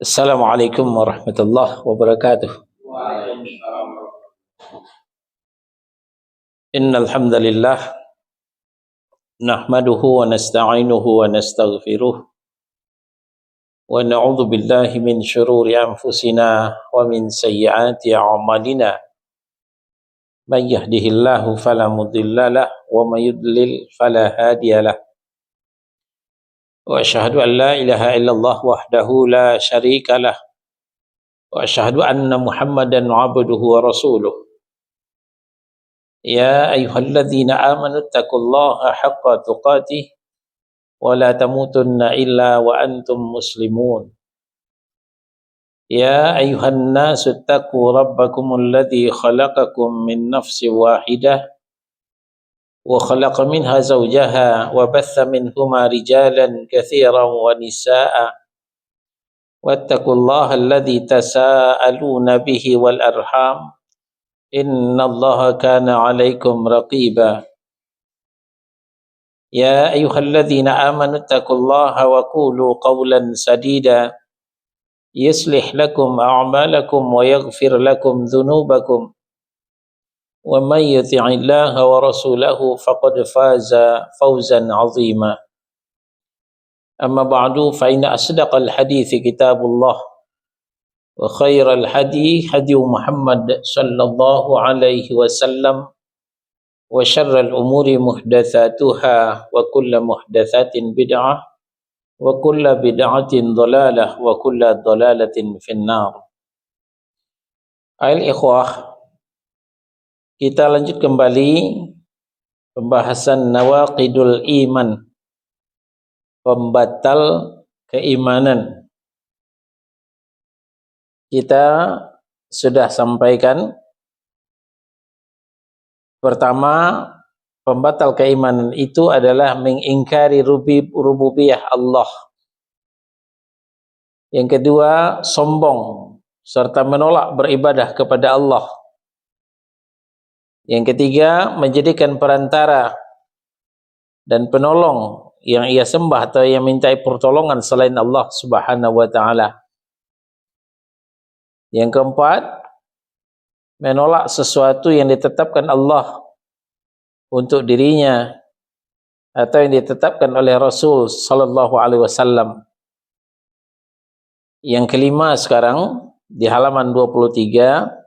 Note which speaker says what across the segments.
Speaker 1: Assalamualaikum warahmatullahi wabarakatuh. Innal hamdalillah nahmaduhu wa nasta'inuhu wa nastaghfiruh wa na'udzu billahi min shururi anfusina wa min sayyiati a'malina. May yahdihillahu fala mudilla lahu wa may yudlil fala hadiya lahu. Wa asyhadu an la ilaha illallah wahdahu la syarika lahu wa asyhadu anna Muhammadan 'abduhu wa rasuluh. Ya ayyuhalladzina amanu taqullaha haqqa tuqatih wa la tamutunna illa wa antum muslimun. Ya ayyuhan nasu taqu rabbakumul ladzi khalaqakum min nafsin wahidah wa khalaqa minha zawjaha wa batha minhuma rijalan katsiran wa nisaa'a wattaqullaha alladzi tasaaluna bihi wal arham innallaha kana 'alaikum raqiba. Ya ayyuhalladzina amanu taqullaha wa qulu qawlan sadida yuslih lakum a'malakum wa yaghfir lakum dhunubakum wa may yuti'illaha wa rasulahu faqad faza fawzan 'azima. Amma ba'du fa inna asdaqal hadithi kitabullah wa khairal hadi hadi Muhammad sallallahu alaihi wasallam wa syarral umuri muhdatsatuha wa kullu muhdatsatin bid'ah wa kullu bid'atin dhalalah wa kullu dhalalatin finnar. Ayol ikhwah, kita lanjut kembali pembahasan nawaqidul iman, pembatal keimanan. Kita sudah sampaikan pertama, pembatal keimanan itu adalah mengingkari rububiyah Allah. Yang kedua, sombong serta menolak beribadah kepada Allah. Yang ketiga, menjadikan perantara dan penolong yang ia sembah atau yang mintai pertolongan selain Allah Subhanahu wa taala. Yang keempat, menolak sesuatu yang ditetapkan Allah untuk dirinya atau yang ditetapkan oleh Rasul sallallahu alaihi wasallam. Yang kelima sekarang di halaman 23,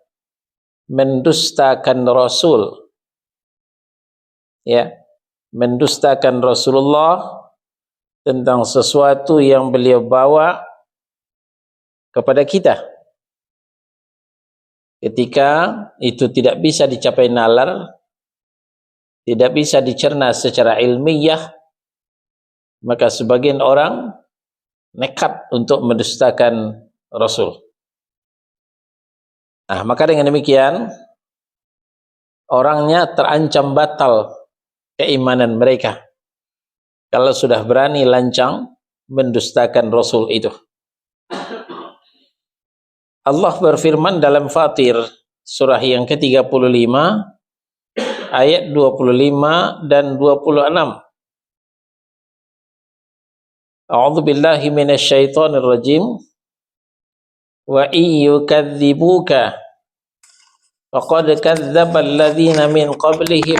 Speaker 1: mendustakan Rasul. Ya, mendustakan Rasulullah tentang sesuatu yang beliau bawa kepada kita. Ketika itu tidak bisa dicapai nalar, tidak bisa dicerna secara ilmiah, maka sebagian orang nekat untuk mendustakan Rasul. Nah, maka dengan demikian orangnya terancam batal keimanan mereka kalau sudah berani lancang mendustakan Rasul itu. Allah berfirman dalam Fatir surah yang ke-35 ayat 25 dan 26. A'udzu billahi minasyaitonir rajim. Wa iyyukadzibuka faqad kadzdzabal ladzina min qablihim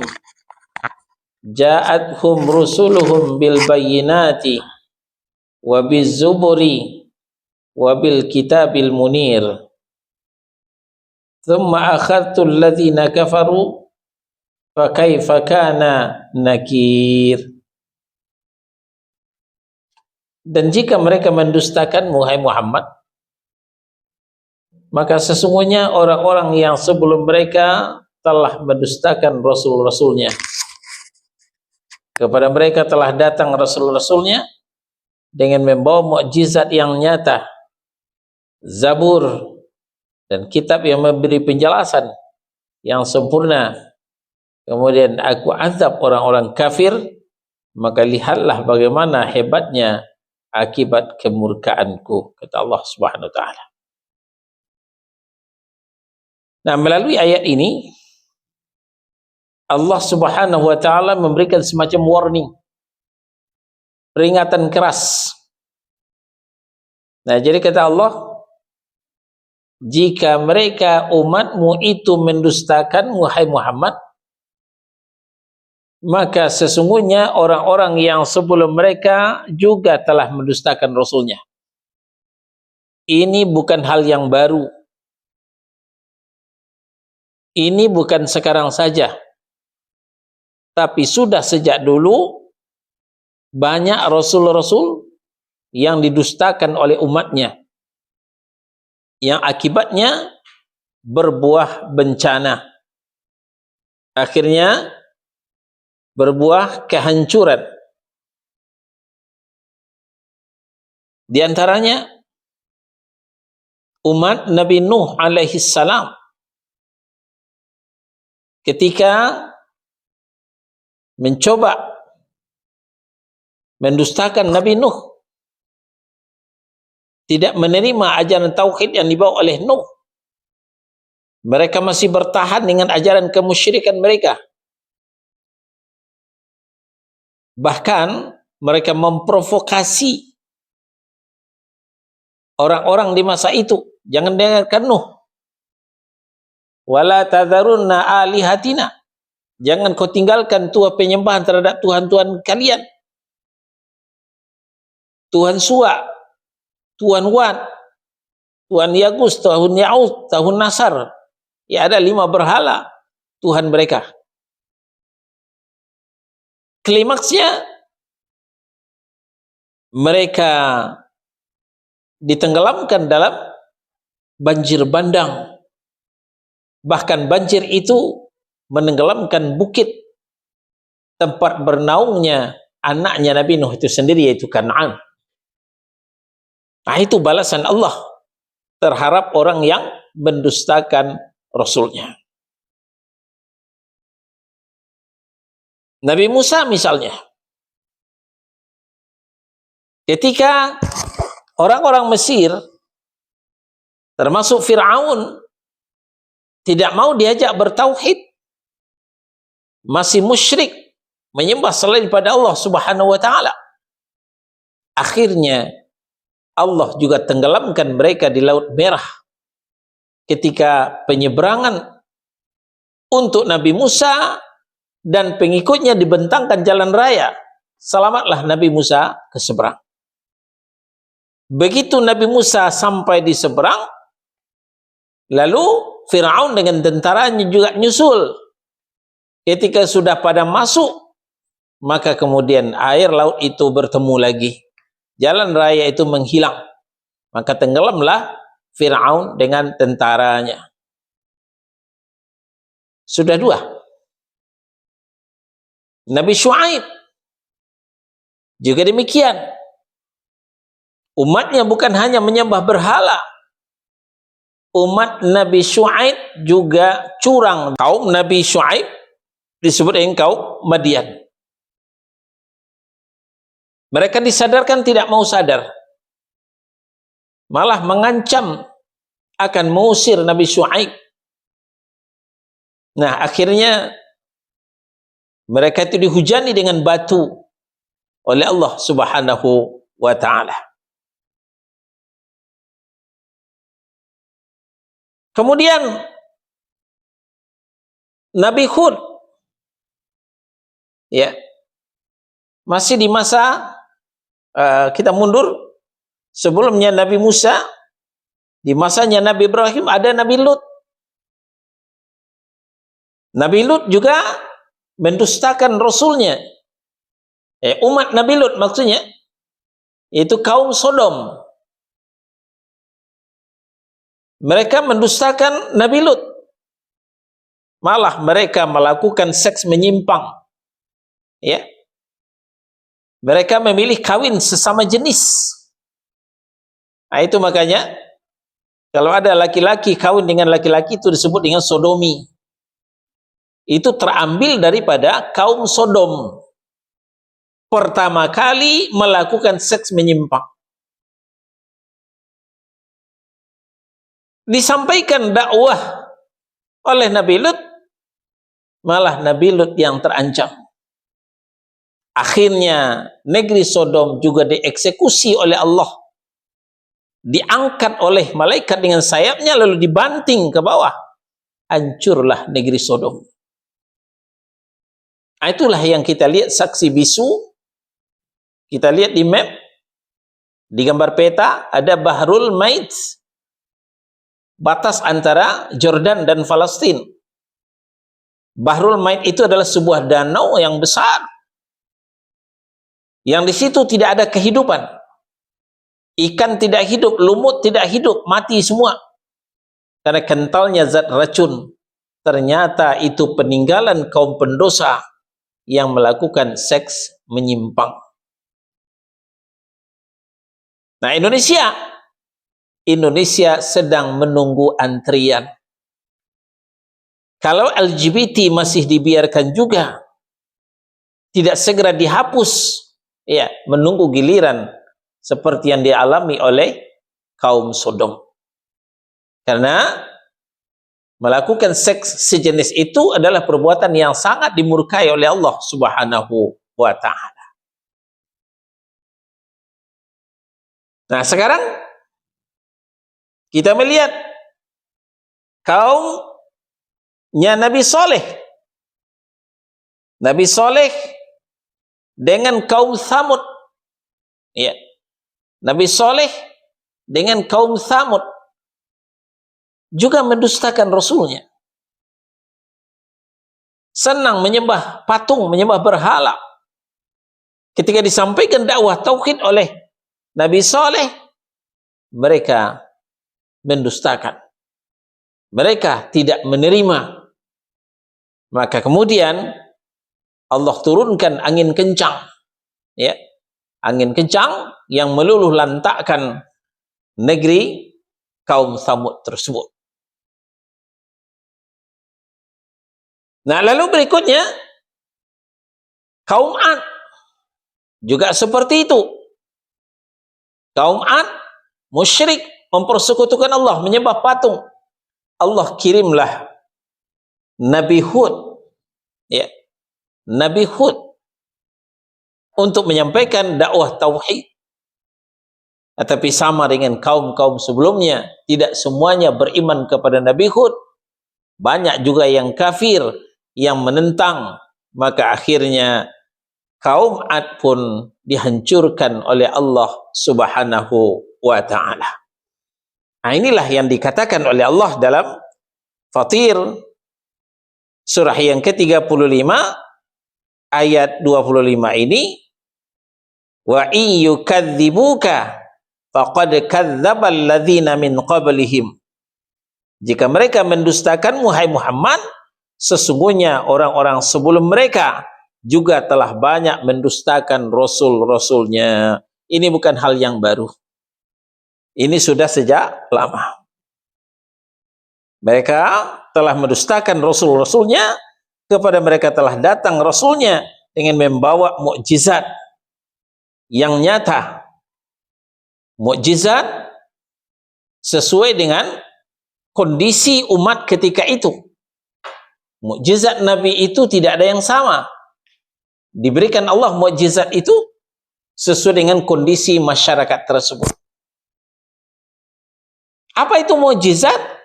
Speaker 1: ja'atuhum rusuluhum bil bayyinati wa bizuburi wa bil kitabil munir thumma akhadtu alladhina kafaru fa kaifa kana nakir. Dan jika mereka mendustakanmu hai Muhammad, maka sesungguhnya orang-orang yang sebelum mereka telah mendustakan rasul-rasulnya. Kepada mereka telah datang rasul-rasulnya dengan membawa mukjizat yang nyata, Zabur dan kitab yang memberi penjelasan yang sempurna. Kemudian aku azab orang-orang kafir, maka lihatlah bagaimana hebatnya akibat kemurkaanku, kata Allah Subhanahu wa taala. Nah, melalui ayat ini Allah Subhanahu wa taala memberikan semacam warning, peringatan keras Nah, jadi kata Allah, jika mereka umatmu itu mendustakan wahai Muhammad, maka sesungguhnya orang-orang yang sebelum mereka juga telah mendustakan Rasulnya. Ini bukan hal yang baru. Ini bukan sekarang saja. Tapi sudah sejak dulu banyak Rasul-Rasul yang didustakan oleh umatnya, yang akibatnya berbuah bencana. Akhirnya berbuah kehancuran. Di antaranya umat Nabi Nuh alaihi salam ketika mencoba mendustakan Nabi Nuh, tidak menerima ajaran tauhid yang dibawa oleh Nuh. Mereka masih bertahan dengan ajaran kemusyrikan mereka. Bahkan mereka memprovokasi orang-orang di masa itu, jangan dengarkan Nuh. Wala tadharunna alihatina. Jangan kau tinggalkan tuah penyembahan terhadap Tuhan-Tuhan kalian. Tuhan Suwa, Tuhan Wan, Tuhan Yagus, Tuhan Ya'ud, Tuhan Nasar. Ya, ada 5 berhala Tuhan mereka. Klimaksnya mereka ditenggelamkan dalam banjir bandang. Bahkan banjir itu menenggelamkan bukit tempat bernaungnya anaknya Nabi Nuh itu sendiri, yaitu Kan'an. Nah, itu balasan Allah terhadap orang yang mendustakan Rasulnya. Nabi Musa misalnya, ketika orang-orang Mesir termasuk Fir'aun tidak mau diajak bertauhid, masih musyrik, menyembah selain pada Allah Subhanahu wa taala, akhirnya Allah juga tenggelamkan mereka di Laut Merah ketika penyeberangan untuk Nabi Musa dan pengikutnya dibentangkan jalan raya. Selamatlah Nabi Musa ke seberang. Begitu Nabi Musa sampai di seberang, lalu Fir'aun dengan tentaranya juga nyusul. Ketika sudah pada masuk, maka kemudian air laut itu bertemu lagi. Jalan raya itu menghilang. Maka tenggelamlah Fir'aun dengan tentaranya. Sudah 2. Nabi Syuaib juga demikian. Umatnya bukan hanya menyembah berhala. Umat Nabi Syuaib juga curang. Kaum Nabi Syuaib disebut dengan kaum Madian. Mereka disadarkan tidak mau sadar. Malah mengancam akan mengusir Nabi Syuaib. Nah, akhirnya mereka itu dihujani dengan batu oleh Allah Subhanahu wa taala. Kemudian Nabi Hud, ya, masih di masa kita mundur sebelumnya Nabi Musa, di masanya Nabi Ibrahim ada Nabi Lut. Nabi Lut juga mendustakan Rasulnya. Umat Nabi Lut maksudnya itu kaum Sodom. Mereka mendustakan Nabi Lut. Malah mereka melakukan seks menyimpang. Ya. Mereka memilih kawin sesama jenis. Nah, itu makanya kalau ada laki-laki kawin dengan laki-laki itu disebut dengan sodomi. Itu terambil daripada kaum Sodom. Pertama kali melakukan seks menyimpang. Disampaikan dakwah oleh Nabi Lut, malah Nabi Lut yang terancam. Akhirnya negeri Sodom juga dieksekusi oleh Allah diangkat oleh malaikat dengan sayapnya lalu dibanting ke bawah, hancurlah negeri Sodom. Itulah yang kita lihat saksi bisu. Kita lihat di map, di gambar peta ada Bahrul Mait, batas antara Jordan dan Palestina. Bahrul Mait itu adalah sebuah danau yang besar, yang di situ tidak ada kehidupan. Ikan tidak hidup, lumut tidak hidup, mati semua. Karena kentalnya zat racun. Ternyata itu peninggalan kaum pendosa yang melakukan seks menyimpang. Nah, Indonesia sedang menunggu antrian. Kalau LGBT masih dibiarkan juga, tidak segera dihapus, ya, menunggu giliran seperti yang dialami oleh kaum Sodom. Karena melakukan seks sejenis itu adalah perbuatan yang sangat dimurkai oleh Allah Subhanahu wa ta'ala. Nah, sekarang kita melihat kaumnya Nabi Saleh. Nabi Saleh dengan kaum Tsamud. Ya. Nabi Saleh dengan kaum Tsamud juga mendustakan Rasulnya. Senang menyembah patung, menyembah berhala. Ketika disampaikan dakwah tauhid oleh Nabi Saleh, mereka mendustakan. Mereka tidak menerima. Maka kemudian Allah turunkan angin kencang, ya, angin kencang yang meluluh lantakkan negeri kaum Tsamud tersebut. Nah, lalu berikutnya kaum Ad juga seperti itu. Kaum Ad musyrik, mempersekutukan Allah, menyembah patung. Allah kirimlah Nabi Hud, ya, Nabi Hud untuk menyampaikan dakwah tauhid. Tetapi sama dengan kaum-kaum sebelumnya, tidak semuanya beriman kepada Nabi Hud. Banyak juga yang kafir, yang menentang. Maka akhirnya kaum Ad pun dihancurkan oleh Allah Subhanahu wa ta'ala. Nah, inilah yang dikatakan oleh Allah dalam Fatir surah yang ke-35 ayat 25 ini, wa in yukadzibuka faqad kadzdzabal ladzina min qablihim. Jika mereka mendustakanmu hai Muhammad, sesungguhnya orang-orang sebelum mereka juga telah banyak mendustakan rasul-rasulnya. Ini bukan hal yang baru. Ini sudah sejak lama. Mereka telah mendustakan rasul-rasulnya, kepada mereka telah datang rasulnya dengan membawa mukjizat yang nyata. Mukjizat sesuai dengan kondisi umat ketika itu. Mukjizat Nabi itu tidak ada yang sama. Diberikan Allah mukjizat itu sesuai dengan kondisi masyarakat tersebut. Apa itu mukjizat?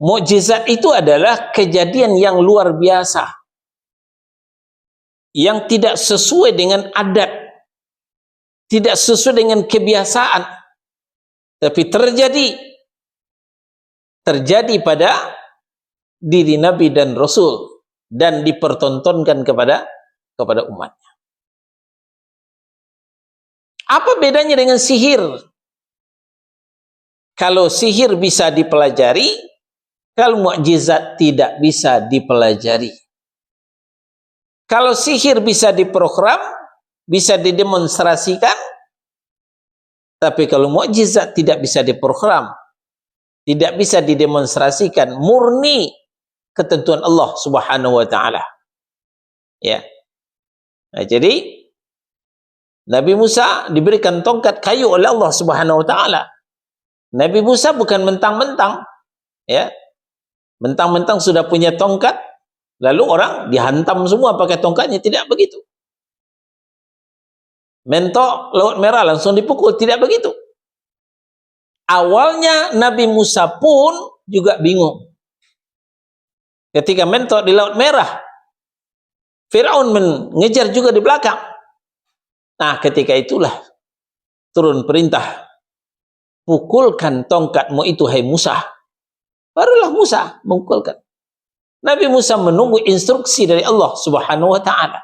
Speaker 1: Mukjizat itu adalah kejadian yang luar biasa, yang tidak sesuai dengan adat, tidak sesuai dengan kebiasaan, tapi terjadi pada diri Nabi dan Rasul dan dipertontonkan kepada umatnya. Apa bedanya dengan sihir? Kalau sihir bisa dipelajari, kalau mukjizat tidak bisa dipelajari. Kalau sihir bisa diprogram, bisa didemonstrasikan, tapi kalau mukjizat tidak bisa diprogram, tidak bisa didemonstrasikan, murni ketentuan Allah Subhanahu wa ta'ala. Ya. Nah, jadi Nabi Musa diberikan tongkat kayu oleh Allah Subhanahu wa ta'ala. Nabi Musa bukan mentang-mentang, ya, mentang-mentang sudah punya tongkat, lalu orang dihantam semua pakai tongkatnya. Tidak begitu. Mentok Laut Merah langsung dipukul, tidak begitu. Awalnya Nabi Musa pun juga bingung. Ketika mentok di Laut Merah, Firaun mengejar juga di belakang. Nah, ketika itulah turun perintah, pukulkan tongkatmu itu, hai Musa. Barulah Musa memukulkan. Nabi Musa menunggu instruksi dari Allah Subhanahu wa ta'ala.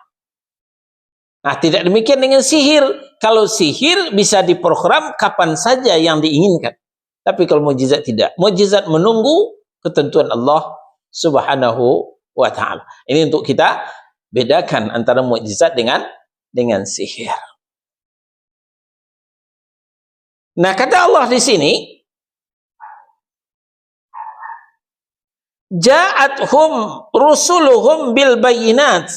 Speaker 1: Nah, tidak demikian dengan sihir. Kalau sihir bisa diprogram kapan saja yang diinginkan. Tapi kalau mukjizat tidak. Mukjizat menunggu ketentuan Allah Subhanahu wa ta'ala. Ini untuk kita bedakan antara mukjizat dengan sihir. Nah, kata Allah di sini, ja'athum rusuluhum bil bayyinat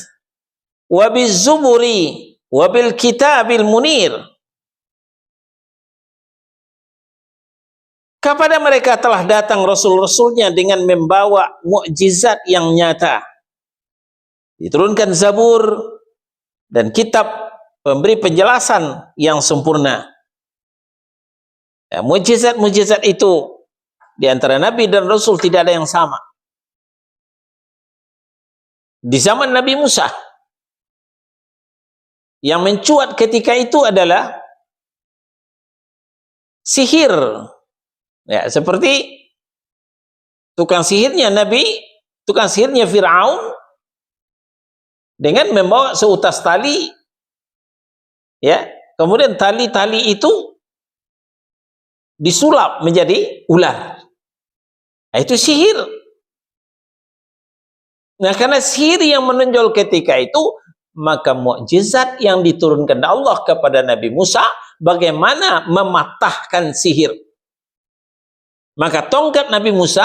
Speaker 1: wa bizuburi wa bil kitabil munir. Kepada mereka telah datang rasul-rasulnya dengan membawa mukjizat yang nyata. Diturunkan Zabur dan kitab pemberi penjelasan yang sempurna. Ya, mukjizat-mukjizat itu di antara Nabi dan Rasul tidak ada yang sama. Di zaman Nabi Musa, yang mencuat ketika itu adalah sihir. Ya, seperti tukang sihirnya Fir'aun dengan membawa seutas tali, ya, kemudian tali-tali itu disulap menjadi ular. Nah, itu sihir. Nah, karena sihir yang menonjol ketika itu, maka mukjizat yang diturunkan Allah kepada Nabi Musa bagaimana mematahkan sihir. Maka tongkat Nabi Musa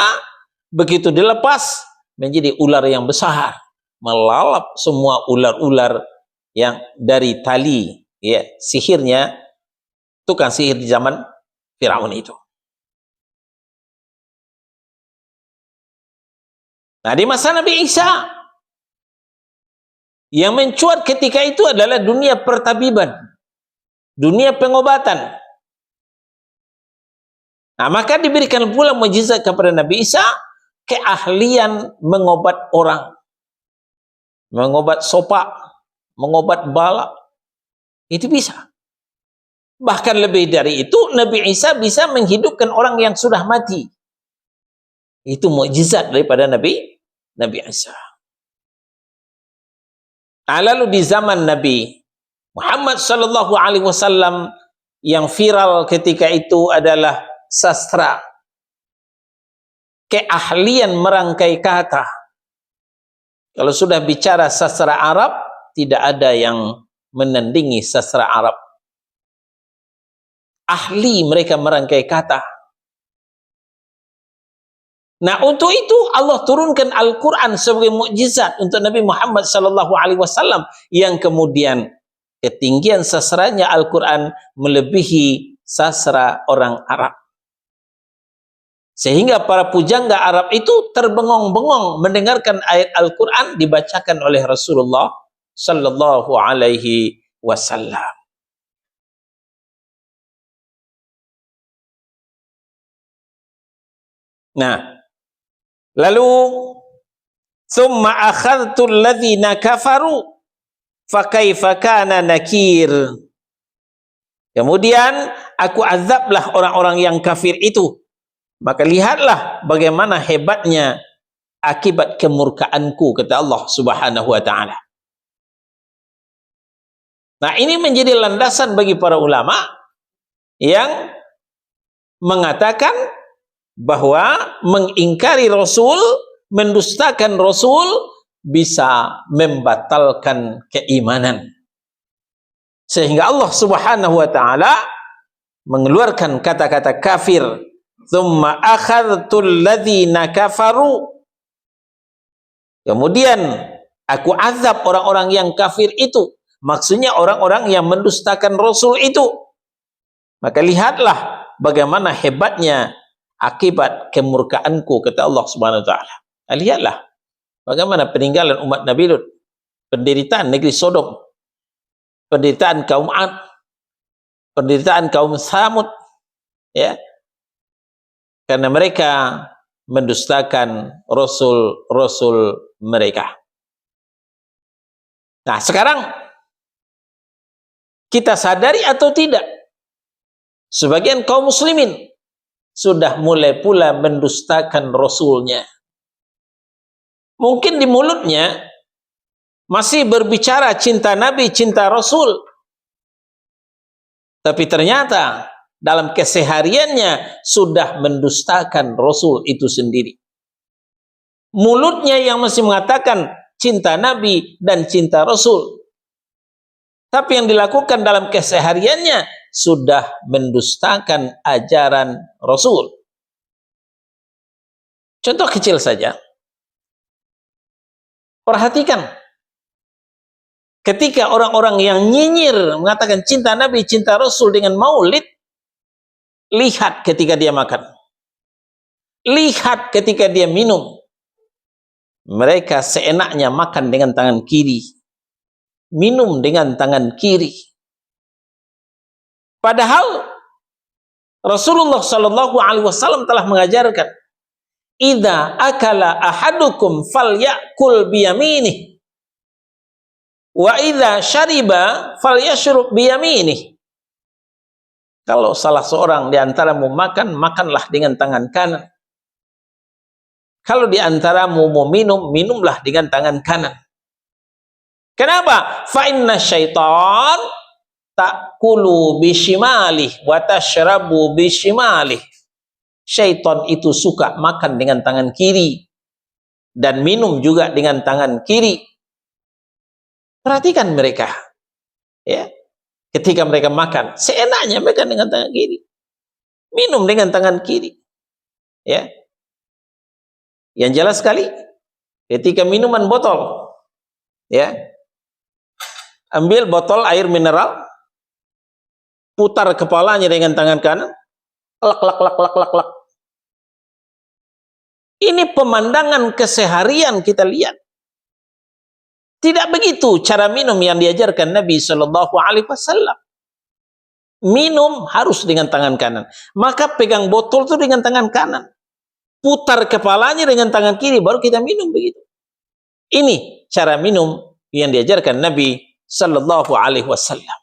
Speaker 1: begitu dilepas menjadi ular yang besar, melalap semua ular-ular yang dari tali, ya, sihirnya tukang sihir di zaman Firaun itu. Nah, di masa Nabi Isa, yang mencuat ketika itu adalah dunia pertabiban, dunia pengobatan. Nah, maka diberikan pula mukjizat kepada Nabi Isa, keahlian mengobat orang, mengobat sopak, mengobat bala. Itu bisa. Bahkan lebih dari itu, Nabi Isa bisa menghidupkan orang yang sudah mati. Itu mukjizat daripada Nabi Isa. Nah, lalu di zaman Nabi Muhammad sallallahu alaihi wasallam yang viral ketika itu adalah sastra, keahlian merangkai kata. Kalau sudah bicara sastra Arab, tidak ada yang menandingi sastra Arab. Ahli mereka merangkai kata. Nah, untuk itu Allah turunkan Al-Quran sebagai mukjizat untuk Nabi Muhammad sallallahu alaihi wasallam, yang kemudian ketinggian sastranya Al-Quran melebihi sastra orang Arab. Sehingga para pujangga Arab itu terbengong-bengong mendengarkan ayat Al-Quran dibacakan oleh Rasulullah sallallahu alaihi wasallam. Nah, lalu summa akhadtu alladhina kafaru fa kaifa kana nakir. Kemudian aku azablah orang-orang yang kafir itu. Maka lihatlah bagaimana hebatnya akibat kemurkaanku, kata Allah Subhanahu wa ta'ala. Nah, ini menjadi landasan bagi para ulama yang mengatakan bahwa mengingkari Rasul, mendustakan Rasul bisa membatalkan keimanan. Sehingga Allah Subhanahu wa ta'ala mengeluarkan kata-kata kafir, tsumma akhadtul ladzina kafaru. Kemudian aku azab orang-orang yang kafir itu. Maksudnya orang-orang yang mendustakan Rasul itu. Maka lihatlah bagaimana hebatnya akibat kemurkaanku, kata Allah Subhanahu wa ta'ala. Lihatlah bagaimana peninggalan umat Nabi Lut, penderitaan negeri Sodom, penderitaan kaum Ad, penderitaan kaum Samud, ya, karena mereka mendustakan rasul-rasul mereka. Nah, sekarang kita sadari atau tidak, sebagian kaum muslimin sudah mulai pula mendustakan rasulnya. Mungkin di mulutnya masih berbicara cinta Nabi, cinta Rasul, tapi ternyata dalam kesehariannya sudah mendustakan Rasul itu sendiri. Mulutnya yang masih mengatakan cinta Nabi dan cinta Rasul, tapi yang dilakukan dalam kesehariannya sudah mendustakan ajaran Rasul. Contoh kecil saja. Perhatikan. Ketika orang-orang yang nyinyir mengatakan cinta Nabi, cinta Rasul dengan maulid, lihat ketika dia makan. Lihat ketika dia minum. Mereka seenaknya makan dengan tangan kiri, minum dengan tangan kiri. Padahal Rasulullah Shallallahu Alaihi Wasallam telah mengajarkan, "Idza akala ahadukum falyakul biyaminih, wa idza syariba falyashrub biyaminih." Kalau salah seorang di antaramu makan, makanlah dengan tangan kanan. Kalau di antaramu mau minum, minumlah dengan tangan kanan. Kenapa? Fa inna syaitan ta'kulu bishimalih wa tashrabu bishimalih. Syaitan itu suka makan dengan tangan kiri dan minum juga dengan tangan kiri. Perhatikan mereka, ya. Ketika mereka makan, seenaknya mereka dengan tangan kiri, minum dengan tangan kiri, ya. Yang jelas sekali, ketika minuman botol, ya, ambil botol air mineral, putar kepalanya dengan tangan kanan, lak lak lak lak lak lak. Ini pemandangan keseharian kita lihat. Tidak begitu cara minum yang diajarkan Nabi Shallallahu Alaihi Wasallam. Minum harus dengan tangan kanan. Maka pegang botol itu dengan tangan kanan. Putar kepalanya dengan tangan kiri, baru kita minum begitu. Ini cara minum yang diajarkan Nabi Sallallahu Alaihi Wasallam.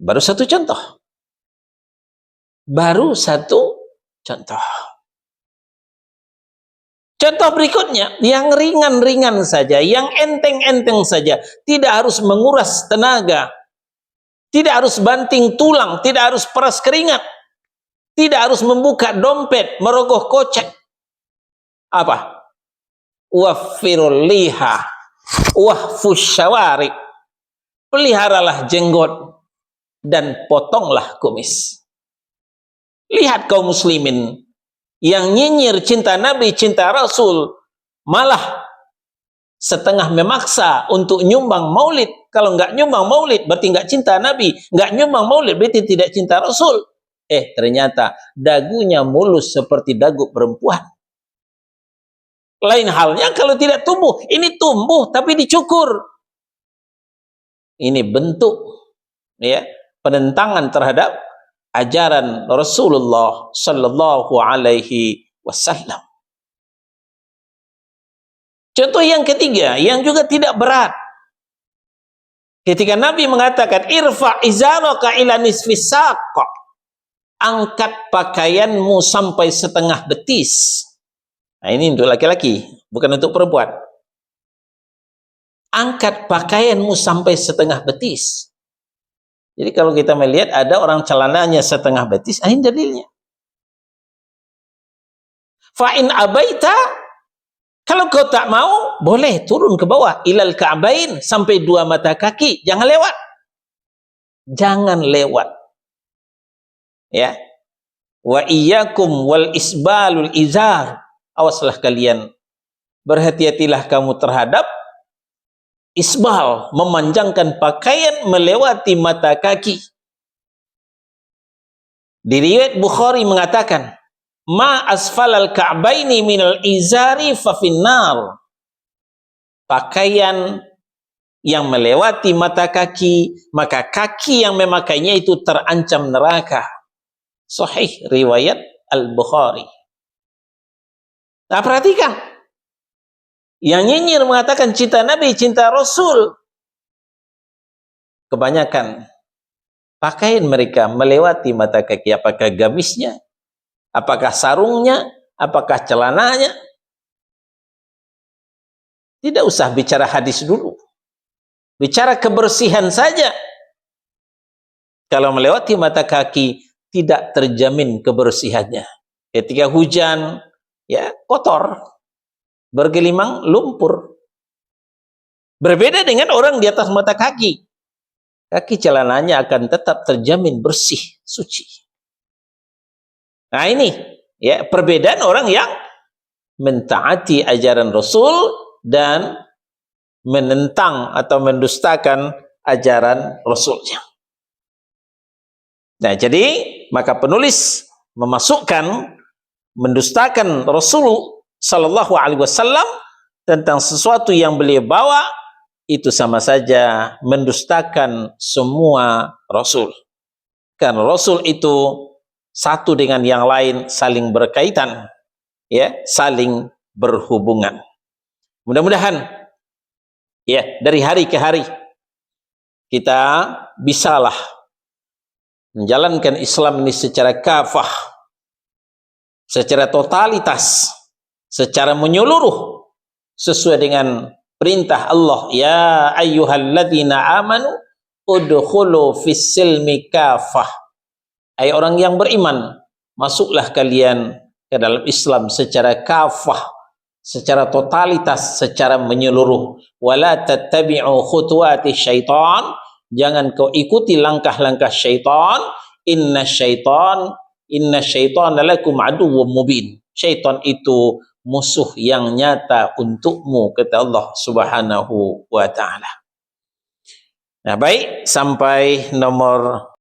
Speaker 1: Baru satu contoh. Baru satu contoh. Contoh berikutnya, yang ringan-ringan saja, yang enteng-enteng saja, tidak harus menguras tenaga, tidak harus banting tulang, tidak harus peras keringat, tidak harus membuka dompet, merogoh kocek. Apa? Waffirul liha, wahfus syawari. Peliharalah jenggot dan potonglah kumis. Lihat kaum muslimin yang nyinyir cinta Nabi, cinta Rasul, malah setengah memaksa untuk nyumbang maulid. Kalau nggak nyumbang maulid berarti nggak cinta Nabi, nggak nyumbang maulid berarti tidak cinta Rasul. Ternyata dagunya mulus seperti dagu perempuan. Lain halnya kalau tidak tumbuh, ini tumbuh tapi dicukur. Ini bentuk, ya, penentangan terhadap ajaran Rasulullah Sallallahu Alaihi Wasallam. Contoh yang ketiga, yang juga tidak berat. Ketika Nabi mengatakan, irfa izaraka ila nisfis saq, angkat pakaianmu sampai setengah betis. Nah, ini untuk laki-laki, bukan untuk perempuan. Angkat pakaianmu sampai setengah betis. Jadi kalau kita melihat ada orang celananya setengah betis, ini dalilnya. Fa'in abaita, kalau kau tak mau, boleh turun ke bawah. Ilal ka'bain, sampai 2 mata kaki. Jangan lewat. Jangan lewat. Ya. Wa iyyakum wal isbalul izar. Awaslah kalian. Berhati-hatilah kamu terhadap isbal, memanjangkan pakaian melewati mata kaki. Di riwayat Bukhari mengatakan, ma asfalal ka'baini minal izari fa finnar. Pakaian yang melewati mata kaki, maka kaki yang memakainya itu terancam neraka. Sahih riwayat Al-Bukhari. Nah, perhatikan. Yang nyinyir mengatakan cinta Nabi, cinta Rasul. Kebanyakan pakaian mereka melewati mata kaki. Apakah gamisnya? Apakah sarungnya? Apakah celananya? Tidak usah bicara hadis dulu. Bicara kebersihan saja. Kalau melewati mata kaki, tidak terjamin kebersihannya. Ketika hujan, ya kotor. Bergelimang lumpur. Berbeda dengan orang di atas mata kaki. Kaki celananya akan tetap terjamin bersih, suci. Nah ini ya perbedaan orang yang mentaati ajaran Rasul dan menentang atau mendustakan ajaran Rasulnya. Nah jadi maka penulis memasukkan mendustakan Rasul Sallallahu Alaihi Wasallam tentang sesuatu yang beliau bawa, itu sama saja mendustakan semua Rasul. Karena Rasul itu satu dengan yang lain saling berkaitan, ya, saling berhubungan. Mudah-mudahan ya dari hari ke hari kita bisalah menjalankan Islam ini secara kafah, secara totalitas, secara menyeluruh, sesuai dengan perintah Allah, ya ayyuhalladzina amanu udkhulu fis silmi kafah. Hai orang yang beriman, masuklah kalian ke dalam Islam secara kafah, secara totalitas, secara menyeluruh. Wala tattabi'u khutuwati syaitan, jangan kau ikuti langkah-langkah syaitan. Inna syaitan lakum aduwwum mubin. Syaitan itu musuh yang nyata untukmu, kata Allah Subhanahu wa taala. Nah, baik, sampai nomor